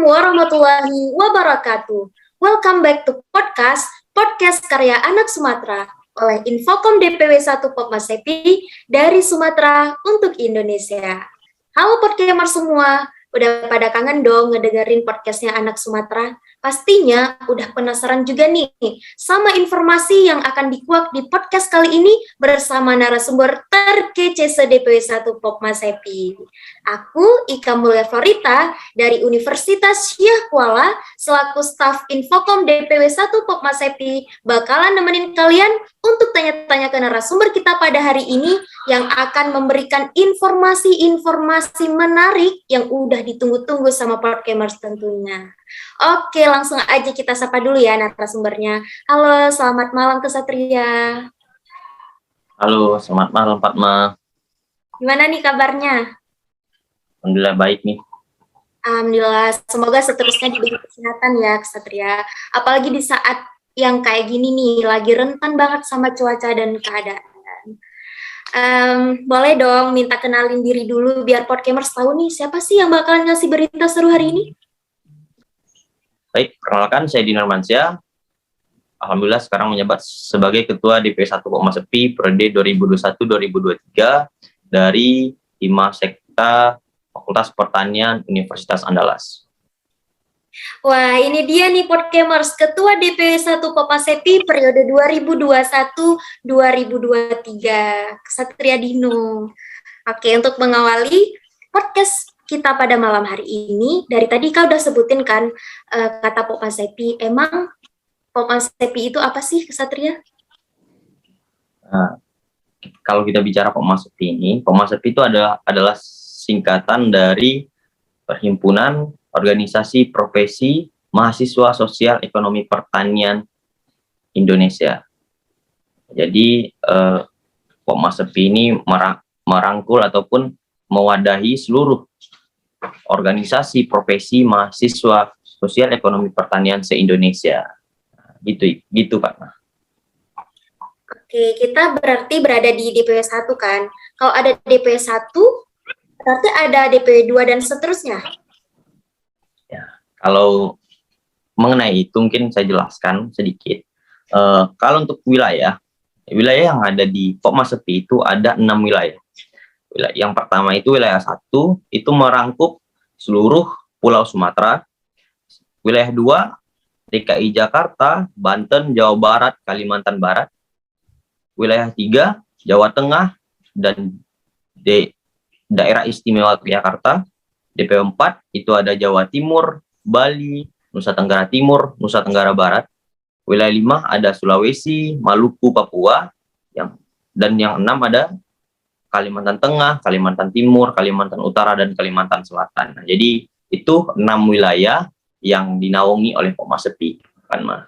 warahmatullahi wabarakatuh. Welcome back to podcast karya anak Sumatera oleh Infokom DPW 1 Pokma Sepi dari Sumatera untuk Indonesia. Halo podcaster semua, udah pada kangen dong ngedengerin podcastnya anak Sumatera? Pastinya udah penasaran juga nih sama informasi yang akan dikuak di podcast kali ini bersama narasumber terkece se-DPW 1 Pokma Sepi. Aku Ika Mulia Florita dari Universitas Syekh Kuala selaku staf Infokom DPW 1 Pokma Sepi bakalan nemenin kalian untuk tanya-tanya ke narasumber kita pada hari ini yang akan memberikan informasi-informasi menarik yang udah ditunggu-tunggu sama podcasters tentunya. Oke, langsung aja kita sapa dulu ya narasumbernya. Halo, selamat malam Kesatria. Halo, selamat malam Fatma. Gimana nih kabarnya? Alhamdulillah baik nih. Alhamdulillah, semoga seterusnya diberi kesehatan ya Kesatria. Apalagi di saat yang kayak gini nih, lagi rentan banget sama cuaca dan keadaan. Boleh dong minta kenalin diri dulu biar podcasters tahu nih siapa sih yang bakalan ngasih berita seru hari ini? Baik, perkenalkan saya Dinar Mansyah. Alhamdulillah sekarang menjabat sebagai Ketua DPW 1 Pokma Sepi periode 2021-2023 dari Hima Sekta Fakultas Pertanian Universitas Andalas. Wah, ini dia nih podcasters, Ketua DPW 1 Pokma Sepi periode 2021-2023, Kesatria Dino. Oke, untuk mengawali podcast kita pada malam hari ini, dari tadi kau udah sebutin kan kata Pokma Sepi. Emang Pokma Sepi itu apa sih, Kesatria? Nah, kalau kita bicara Pokma Sepi itu adalah singkatan dari Perhimpunan Organisasi Profesi Mahasiswa Sosial Ekonomi Pertanian Indonesia. Jadi Pokma Sepi ini merangkul ataupun mewadahi seluruh organisasi profesi mahasiswa sosial ekonomi pertanian se-Indonesia. Gitu Pak. Oke, kita berarti berada di DPW 1 kan. Kalau ada DPW 1, berarti ada DPW 2 dan seterusnya. Ya, kalau mengenai itu mungkin saya jelaskan sedikit. Kalau untuk wilayah yang ada di Pokma Sepi itu ada 6 wilayah. Yang pertama itu wilayah 1, itu merangkup seluruh Pulau Sumatera. Wilayah 2, DKI Jakarta, Banten, Jawa Barat, Kalimantan Barat. Wilayah 3, Jawa Tengah, dan Daerah Istimewa Yogyakarta. DPW 4, itu ada Jawa Timur, Bali, Nusa Tenggara Timur, Nusa Tenggara Barat. Wilayah 5, ada Sulawesi, Maluku, Papua. Dan yang 6 ada Kalimantan Tengah, Kalimantan Timur, Kalimantan Utara, dan Kalimantan Selatan. Nah, jadi itu 6 wilayah yang dinaungi oleh Pokma Sepi, kan, Ma?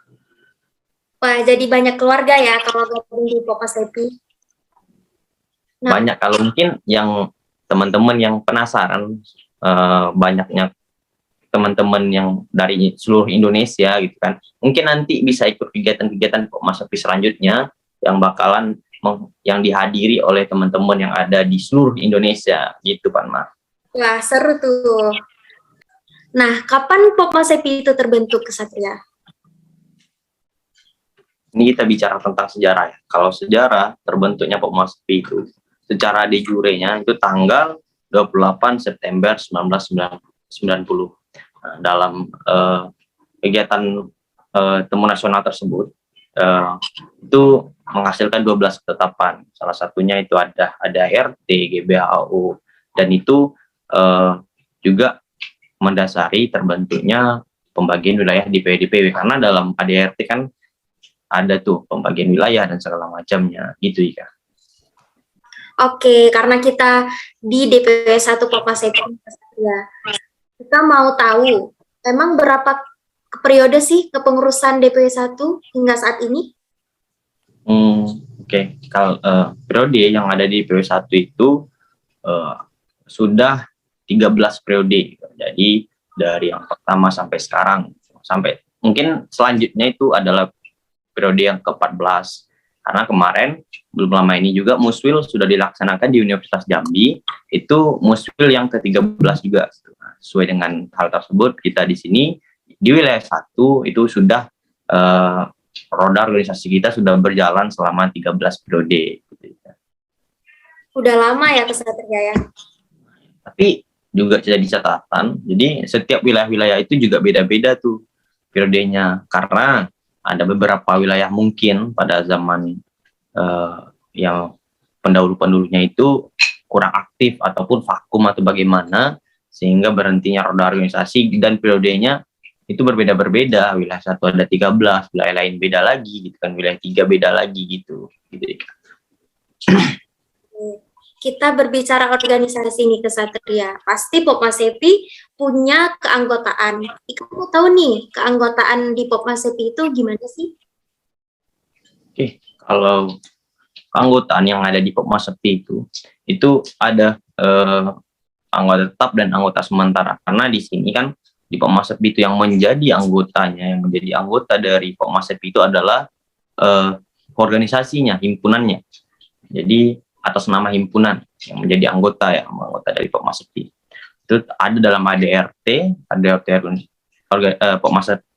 Wah, jadi banyak keluarga ya kalau gabung di Pokma Sepi. Nah, banyak. Kalau mungkin yang teman-teman yang penasaran, banyaknya teman-teman yang dari seluruh Indonesia gitu kan, mungkin nanti bisa ikut kegiatan-kegiatan Pokma Sepi selanjutnya yang bakalan yang dihadiri oleh teman-teman yang ada di seluruh Indonesia gitu Pak Ma. Wah, seru tuh. Nah, kapan Pokma Sepi itu terbentuk, Kesatria? Ini kita bicara tentang sejarah ya. Kalau sejarah terbentuknya Pokma Sepi itu secara de jure-nya itu tanggal 28 September 1990. Nah, dalam kegiatan temu nasional tersebut itu menghasilkan 12 ketetapan. Salah satunya itu ada RT, GBHU, dan itu juga mendasari terbentuknya pembagian wilayah di DPW karena dalam ADRT kan ada tuh pembagian wilayah dan segala macamnya gitu ya. Oke, karena kita di DPW 1 Pokma Sepi ya, kita mau tahu emang berapa periode sih kepengurusan DPW 1 hingga saat ini? Oke. Kalau periode yang ada di DPW 1 itu sudah 13 periode. Jadi dari yang pertama sampai sekarang, sampai mungkin selanjutnya itu adalah periode yang ke-14. Karena kemarin belum lama ini juga Muswil sudah dilaksanakan di Universitas Jambi, itu Muswil yang ke-13 juga. Sesuai dengan hal tersebut, kita di sini di wilayah 1 itu sudah roda organisasi kita sudah berjalan selama 13 periode. Udah lama ya Kesatria ya? Tapi juga jadi catatan, jadi setiap wilayah-wilayah itu juga beda-beda tuh periodenya, karena ada beberapa wilayah mungkin pada zaman yang pendahulu-pendahulunya itu kurang aktif ataupun vakum atau bagaimana, sehingga berhentinya roda organisasi dan periodenya itu berbeda-berbeda. Wilayah 1 ada 13, wilayah lain beda lagi gitu kan, wilayah 3 beda lagi gitu. Kita berbicara organisasi nih Kesatria, pasti Popmasepi punya keanggotaan. Ika mau tahu nih, keanggotaan di Popmasepi itu gimana sih? Oke, kalau keanggotaan yang ada di Popmasepi itu ada anggota tetap dan anggota sementara. Karena di sini kan di Popmasepi itu yang menjadi anggotanya, yang menjadi anggota dari Popmasepi itu adalah organisasinya, himpunannya. Jadi atas nama himpunan yang menjadi anggota dari Popmasepi. Itu ada dalam ADRT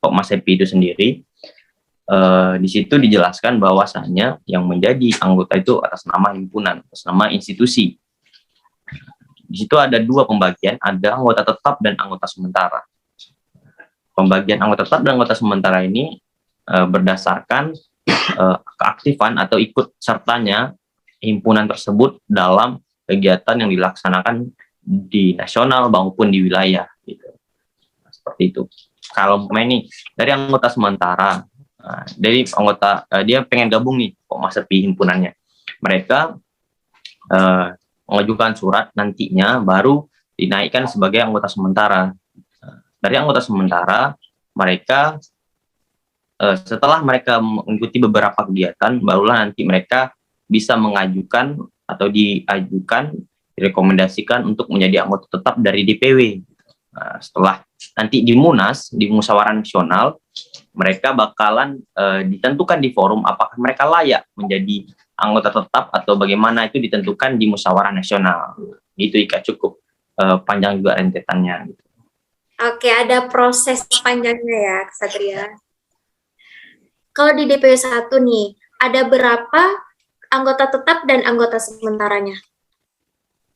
Popmasepi itu sendiri. Di situ dijelaskan bahwasannya yang menjadi anggota itu atas nama himpunan, atas nama institusi. Di situ ada 2 pembagian, ada anggota tetap dan anggota sementara. Pembagian anggota tetap dan anggota sementara ini berdasarkan keaktifan atau ikut sertanya himpunan tersebut dalam kegiatan yang dilaksanakan di nasional maupun di wilayah gitu. Nah, seperti itu. Kalau ini dari anggota sementara, dari anggota dia pengen gabung nih Popmasepi himpunannya, mereka mengajukan surat, nantinya baru dinaikkan sebagai anggota sementara. Dari anggota sementara, mereka setelah mereka mengikuti beberapa kegiatan, barulah nanti mereka bisa mengajukan atau direkomendasikan untuk menjadi anggota tetap dari DPW. Nah, setelah nanti di Munas, di Musyawarah Nasional, mereka bakalan ditentukan di forum apakah mereka layak menjadi anggota tetap atau bagaimana, itu ditentukan di Musyawarah Nasional. Gitu Ika, cukup panjang juga rentetannya. Gitu. Oke, ada proses panjangnya ya, Kesatria. Kalau di DPW 1 nih, ada berapa anggota tetap dan anggota sementaranya?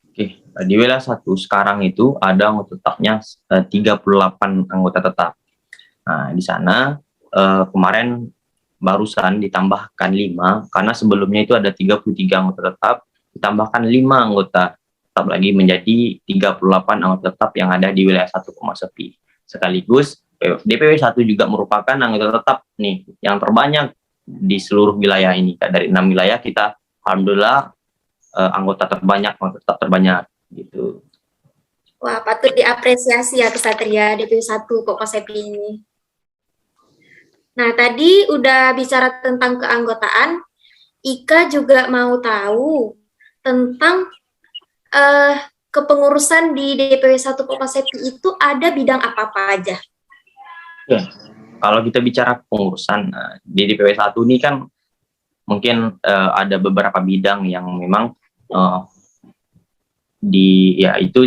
Oke, di wilayah 1 sekarang itu ada anggota tetapnya 38 anggota tetap. Nah, di sana kemarin barusan ditambahkan 5, karena sebelumnya itu ada 33 anggota tetap, ditambahkan 5 anggota tetap lagi menjadi 38 anggota tetap yang ada di wilayah 1 Popmasepi. Sekaligus DPW 1 juga merupakan anggota tetap nih yang terbanyak di seluruh wilayah ini. Dari 6 wilayah kita alhamdulillah anggota tetap terbanyak gitu. Wah, patut diapresiasi ya Kesatria DPW 1 Popmasepi ini. Nah, tadi udah bicara tentang keanggotaan, Ika juga mau tahu tentang kepengurusan di DPW 1 Popmasepi itu ada bidang apa-apa aja? Ya, kalau kita bicara pengurusan di DPW 1 ini kan mungkin ada beberapa bidang yang memang itu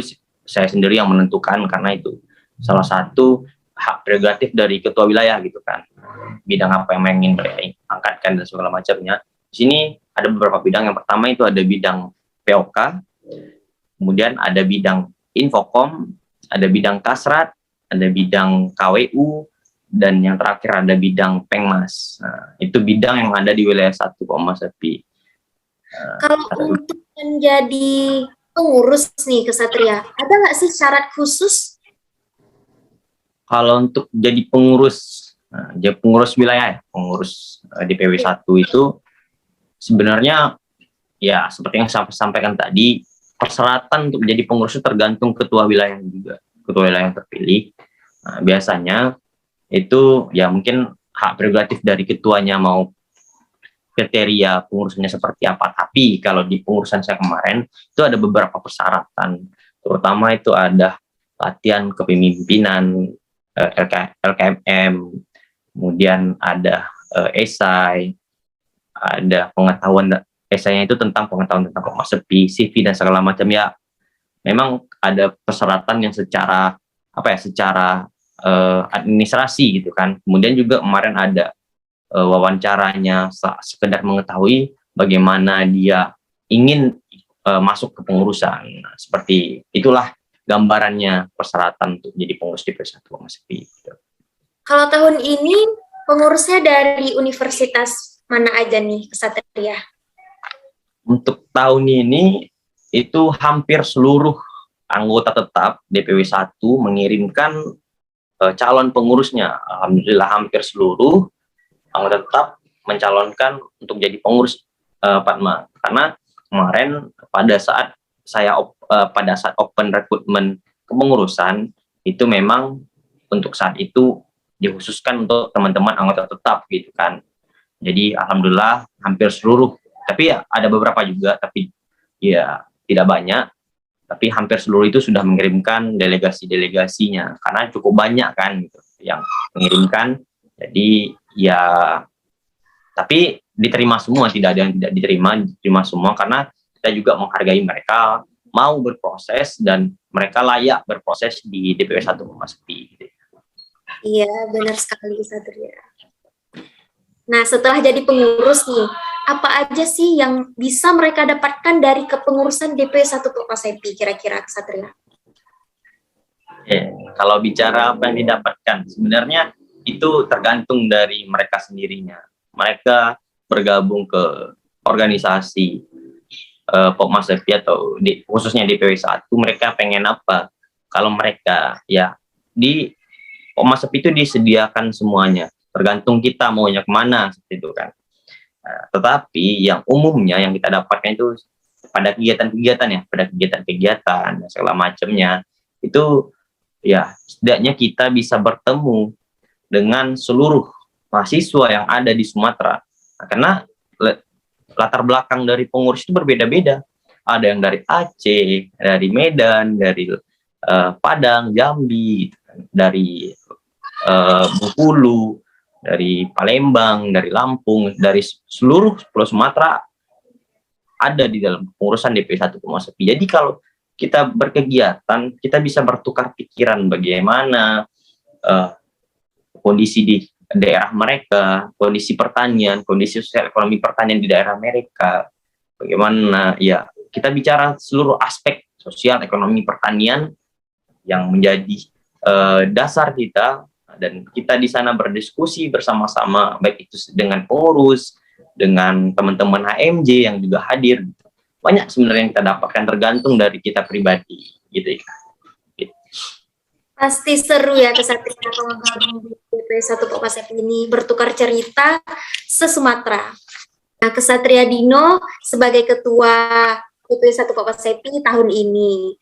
saya sendiri yang menentukan, karena itu salah satu hak prerogatif dari ketua wilayah gitu kan. Bidang apa yang ingin mereka angkatkan dan segala macamnya. Di sini ada beberapa bidang. Yang pertama itu ada bidang POK, kemudian ada bidang Infocom, ada bidang Kasrat, ada bidang KWU, dan yang terakhir ada bidang Pengmas. Nah, itu bidang yang ada di wilayah 1 Popmasepi. Kalau untuk menjadi pengurus nih Kesatria, ada nggak sih syarat khusus? Kalau untuk jadi pengurus wilayah, pengurus DPW 1 itu sebenarnya ya seperti yang saya sampaikan tadi, persyaratan untuk menjadi pengurus itu tergantung ketua wilayah juga, ketua wilayah yang terpilih. Nah, biasanya itu ya mungkin hak prerogatif dari ketuanya mau kriteria pengurusnya seperti apa. Tapi kalau di pengurusan saya kemarin itu ada beberapa persyaratan, terutama itu ada latihan kepemimpinan, LKMM, kemudian ada esai, ada pengetahuan esainya itu tentang pengetahuan tentang Masepi, CV dan segala macam ya. Memang ada persyaratan yang secara secara administrasi gitu kan. Kemudian juga kemarin ada wawancaranya sekedar mengetahui bagaimana dia ingin masuk ke pengurusan. Nah, seperti itulah gambarannya persyaratan untuk jadi pengurus DPW 1 Masepi. Gitu. Kalau tahun ini pengurusnya dari universitas mana aja nih, Kesatria? Untuk tahun ini itu hampir seluruh anggota tetap DPW 1 mengirimkan calon pengurusnya. Alhamdulillah hampir seluruh anggota tetap mencalonkan untuk jadi pengurus Padma. Karena kemarin pada saat open recruitment kepengurusan itu memang untuk saat itu dikhususkan untuk teman-teman anggota tetap gitu kan. Jadi alhamdulillah hampir seluruh, tapi ya ada beberapa juga, tapi ya tidak banyak, tapi hampir seluruh itu sudah mengirimkan delegasinya karena cukup banyak kan gitu yang mengirimkan. Jadi ya, tapi diterima semua, tidak ada yang tidak diterima semua karena kita juga menghargai mereka mau berproses dan mereka layak berproses di DPW 1 Masepi gitu. Iya, benar sekali Satria. Nah, setelah jadi pengurus nih, apa aja sih yang bisa mereka dapatkan dari kepengurusan DPW 1 Masepi kira-kira Satria? Kalau bicara apa yang didapatkan, sebenarnya itu tergantung dari mereka sendirinya. Mereka bergabung ke organisasi Masepi atau khususnya DPW 1, mereka pengen apa? Kalau mereka ya di Masepi itu disediakan semuanya, tergantung kita maunya kemana seperti itu kan. Nah, tetapi yang umumnya yang kita dapatkan itu pada kegiatan-kegiatan segala macamnya itu ya setidaknya kita bisa bertemu dengan seluruh mahasiswa yang ada di Sumatera. Nah, karena latar belakang dari pengurus itu berbeda-beda. Ada yang dari Aceh, dari Medan, dari Padang, Jambi, dari Bengkulu, dari Palembang, dari Lampung, dari seluruh Pulau Sumatera ada di dalam pengurusan DPW 1 Masepi. Jadi kalau kita berkegiatan, kita bisa bertukar pikiran bagaimana kondisi di daerah mereka, kondisi pertanian, kondisi sosial ekonomi pertanian di daerah mereka, bagaimana ya kita bicara seluruh aspek sosial ekonomi pertanian yang menjadi dasar kita, dan kita di sana berdiskusi bersama-sama, baik itu dengan pengurus, dengan teman-teman HMJ yang juga hadir. Banyak sebenarnya yang kita dapatkan tergantung dari kita pribadi, gitu ya. Pasti seru ya Kesatria kalau gabung di DPW 1 Masepi ini, bertukar cerita se-Sumatera. Nah, Kesatria Dino sebagai ketua DPW 1 Masepi tahun ini,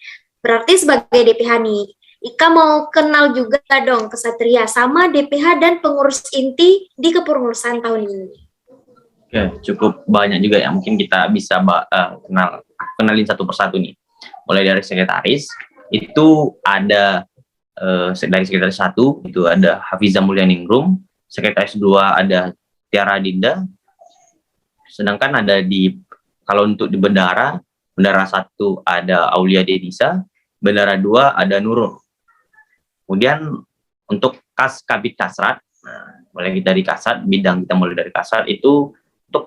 berarti sebagai DPH nih, Ika mau kenal juga dong Kesatria sama DPH dan pengurus inti di kepengurusan tahun ini. Oke, cukup banyak juga ya, mungkin kita bisa kenalin satu persatu nih. Mulai dari sekretaris, itu ada dari sekretaris 1 itu ada Hafiza Mulyaningrum, sekretaris 2 ada Tiara Dinda, sedangkan ada kalau untuk di bendara 1 ada Aulia Denisa, bendara 2 ada Nurul. Kemudian untuk Kabid Kasrat, nah, mulai dari Kasrat, bidang kita mulai dari Kasrat itu untuk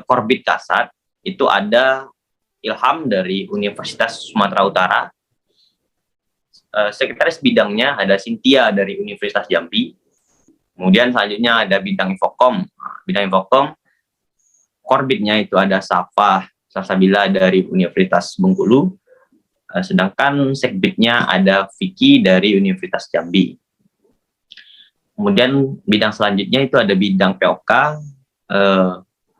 Korbit Kasrat itu ada Ilham dari Universitas Sumatera Utara. Sekretaris bidangnya ada Cynthia dari Universitas Jambi. Kemudian selanjutnya ada bidang Infokom. Bidang Infokom, Korbitnya itu ada Salsabila dari Universitas Bengkulu. Sedangkan Sekbidnya ada Vicky dari Universitas Jambi. Kemudian bidang selanjutnya itu ada bidang POK.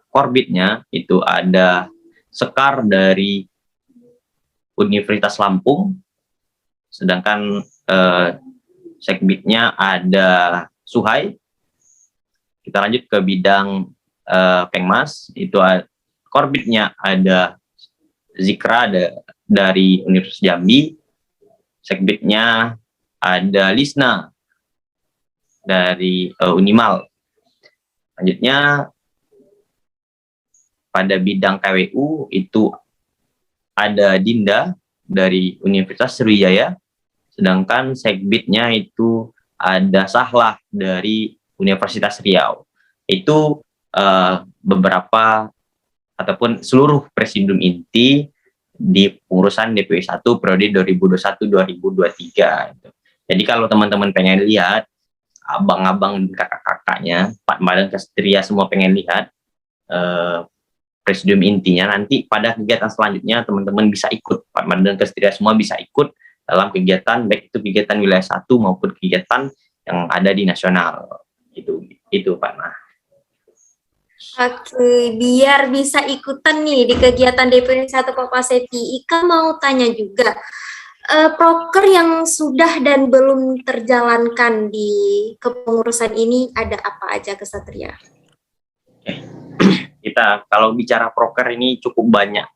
Korbitnya itu ada Sekar dari Universitas Lampung. Sedangkan Sekbidnya ada Suhai. Kita lanjut ke bidang Pengmas, itu Korbitnya ada Zikra dari Universitas Jambi. Sekbidnya ada Lisna dari Unimal. Selanjutnya pada bidang KWU itu ada Dinda dari Universitas Sriwijaya, sedangkan Sekbidnya itu ada Sahlah dari Universitas Riau. Itu beberapa ataupun seluruh presidium inti di pengurusan DPW 1 periode 2021-2023. Jadi kalau teman-teman pengen lihat, abang-abang dan kakak-kakaknya, Pak Madan Kesatria semua pengen lihat presidium intinya, nanti pada kegiatan selanjutnya teman-teman bisa ikut, Pak Madan Kesatria semua bisa ikut dalam kegiatan, baik itu kegiatan wilayah 1 maupun kegiatan yang ada di nasional. Itu Pak. Nah. Oke, biar bisa ikutan nih di kegiatan DPW 1 Kopassepi, Ika mau tanya juga, proker yang sudah dan belum terjalankan di kepengurusan ini ada apa aja, Kesatria? Kita kalau bicara proker ini cukup banyak.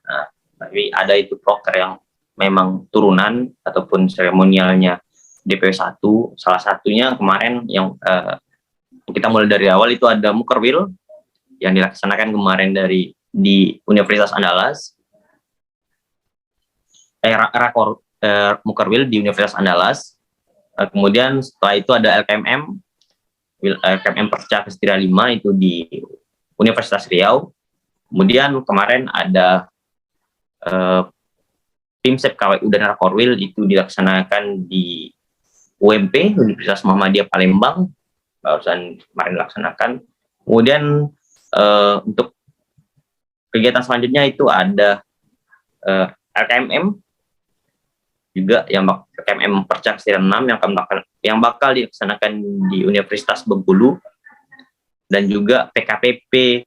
Nah, tapi ada itu proker yang memang turunan ataupun seremonialnya DPW 1, salah satunya kemarin yang kita mulai dari awal itu ada Mukerwil yang dilaksanakan kemarin di Universitas Andalas, Mukerwil di Universitas Andalas. Kemudian setelah itu ada LKMM Perca Kesatria 5 itu di Universitas Riau. Kemudian kemarin ada Pimsep KWU dan Rakorwil itu dilaksanakan di UMP Universitas Muhammadiyah Palembang, barusan kemarin dilaksanakan. Kemudian untuk kegiatan selanjutnya itu ada LKMM juga yang LKMM Perca Kesatria 6 yang bakal dilaksanakan di Universitas Bengkulu, dan juga PKPP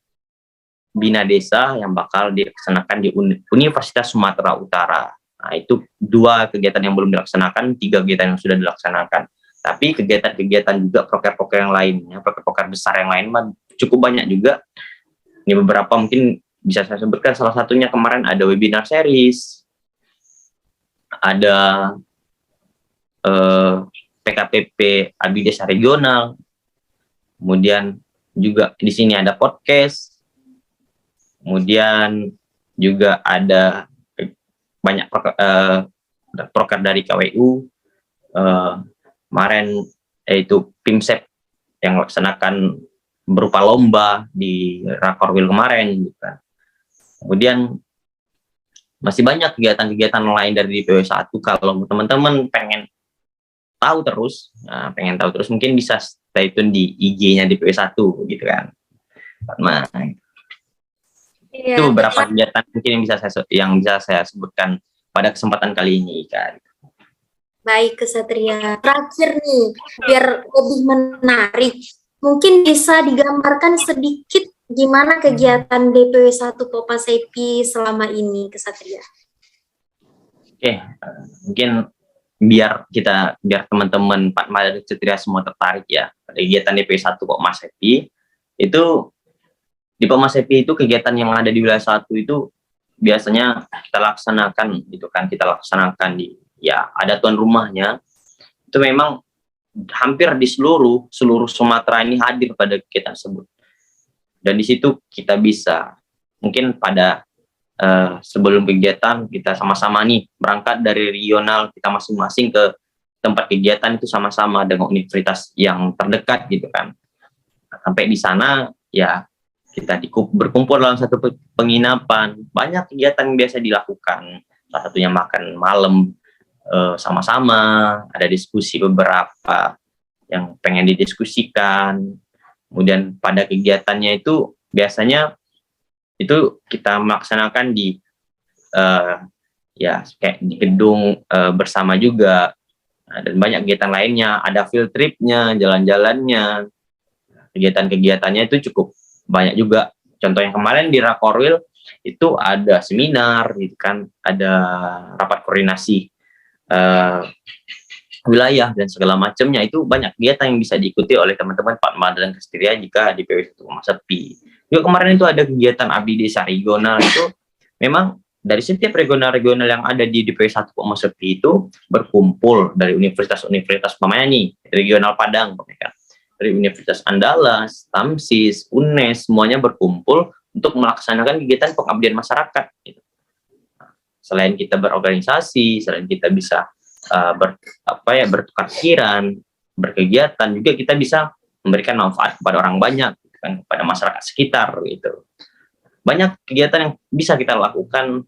Bina Desa yang bakal dilaksanakan di Universitas Sumatera Utara. Nah, itu 2 kegiatan yang belum dilaksanakan, 3 kegiatan yang sudah dilaksanakan. Tapi kegiatan-kegiatan juga proker-proker yang lainnya, proker-proker besar yang lain cukup banyak juga. Ini beberapa mungkin bisa saya sebutkan, salah satunya kemarin ada webinar series, ada PKPP Abdi Desa Regional, kemudian juga di sini ada podcast, kemudian juga ada banyak proker dari KWU. Kemarin yaitu Pimsep yang melaksanakan berupa lomba di Rakorwil kemarin gitu kan. Kemudian masih banyak kegiatan-kegiatan lain dari DPW 1. Kalau teman-teman pengen tahu terus mungkin bisa stay tune di IG-nya DPW 1 gitu kan. Nah, Iya, itu beberapa kegiatan mungkin yang bisa saya sebutkan pada kesempatan kali ini kan. Baik, Kesatria. Terakhir nih, biar lebih menarik, mungkin bisa digambarkan sedikit gimana kegiatan DPW 1 Kopassepi selama ini, Kesatria? Oke, mungkin biar teman-teman Pak Madan Kesatria semua tertarik ya pada kegiatan DPW 1 Kopassepi. Itu di Kopassepi itu kegiatan yang ada di wilayah 1 itu biasanya kita laksanakan di ada tuan rumahnya. Itu memang hampir di seluruh Sumatera ini hadir pada kegiatan tersebut. Dan di situ kita bisa mungkin pada sebelum kegiatan kita sama-sama nih berangkat dari regional kita masing-masing ke tempat kegiatan itu sama-sama dengan universitas yang terdekat gitu kan. Sampai di sana ya kita berkumpul dalam satu penginapan. Banyak kegiatan yang biasa dilakukan. Salah satunya makan malam sama-sama, ada diskusi beberapa yang pengen didiskusikan. Kemudian pada kegiatannya itu biasanya itu kita melaksanakan di kayak di gedung bersama juga. Dan banyak kegiatan lainnya, ada field tripnya, jalan-jalannya. Kegiatan-kegiatannya itu cukup banyak juga. Contoh yang kemarin di Rakorwil itu ada seminar gitu kan, ada rapat koordinasi wilayah dan segala macamnya. Itu banyak kegiatan yang bisa diikuti oleh teman-teman Pak Madan Kesatria jika di PW 1 Kopassepi. Juga kemarin itu ada kegiatan Abdi Desa Regional. Itu memang dari setiap regional-regional yang ada di DPW 1 Kopassepi itu berkumpul dari universitas-universitas umpamanya nih, regional Padang, kan? Dari Universitas Andalas, Tamsis, UNES, semuanya berkumpul untuk melaksanakan kegiatan pengabdian masyarakat. Gitu. Selain kita berorganisasi, selain kita bisa bertukar pikiran, berkegiatan, juga kita bisa memberikan manfaat kepada orang banyak, kan, kepada masyarakat sekitar gitu. Banyak kegiatan yang bisa kita lakukan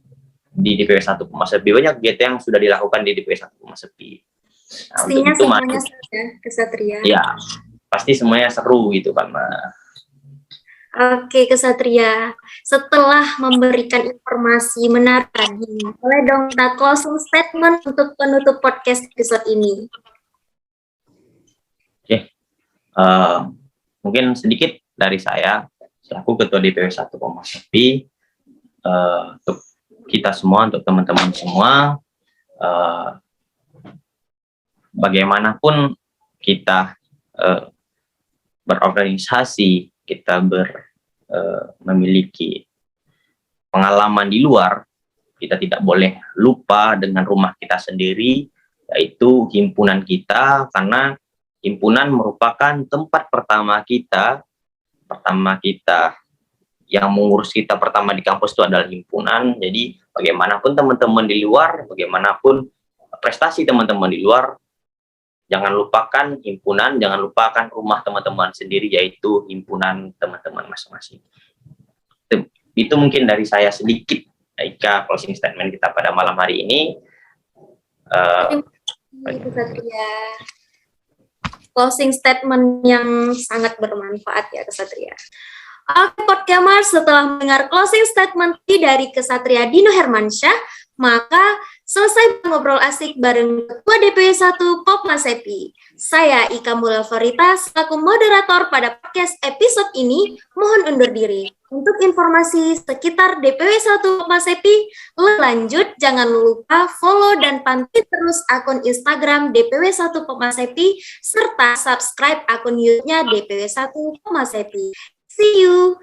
di DPW 1 Pemasepi, banyak kegiatan yang sudah dilakukan di DPW 1 Pemasepi. Nah, Pastinya semuanya seru ya, Kesatria. Ya, pasti semuanya seru gitu kan. Oke, Kesatria. Setelah memberikan informasi menarik tadi, boleh dong kita closing statement untuk penutup podcast episode ini. Oke, mungkin sedikit dari saya selaku Ketua DPW 1 Pemasepi, untuk kita semua, untuk teman-teman semua, bagaimanapun kita berorganisasi, kita memiliki pengalaman di luar, kita tidak boleh lupa dengan rumah kita sendiri, yaitu himpunan kita, karena himpunan merupakan tempat pertama kita yang mengurus kita pertama di kampus itu adalah himpunan. Jadi bagaimanapun teman-teman di luar, bagaimanapun prestasi teman-teman di luar, jangan lupakan himpunan, jangan lupakan rumah teman-teman sendiri, yaitu himpunan teman-teman masing-masing. Itu mungkin dari saya sedikit, Ika, closing statement kita pada malam hari ini. Closing statement yang sangat bermanfaat ya, Kesatria. Oke, Podcamers, setelah mendengar closing statement dari Kesatria Dino Hermansyah, maka selesai ngobrol asik bareng Ketua DPW 1 Pemasepi. Saya Ika Mula Farita selaku moderator pada podcast episode ini, mohon undur diri. Untuk informasi sekitar DPW 1 Pemasepi, lanjut jangan lupa follow dan pantau terus akun Instagram DPW 1 Pemasepi serta subscribe akun YouTube-nya DPW 1 Pemasepi. See you.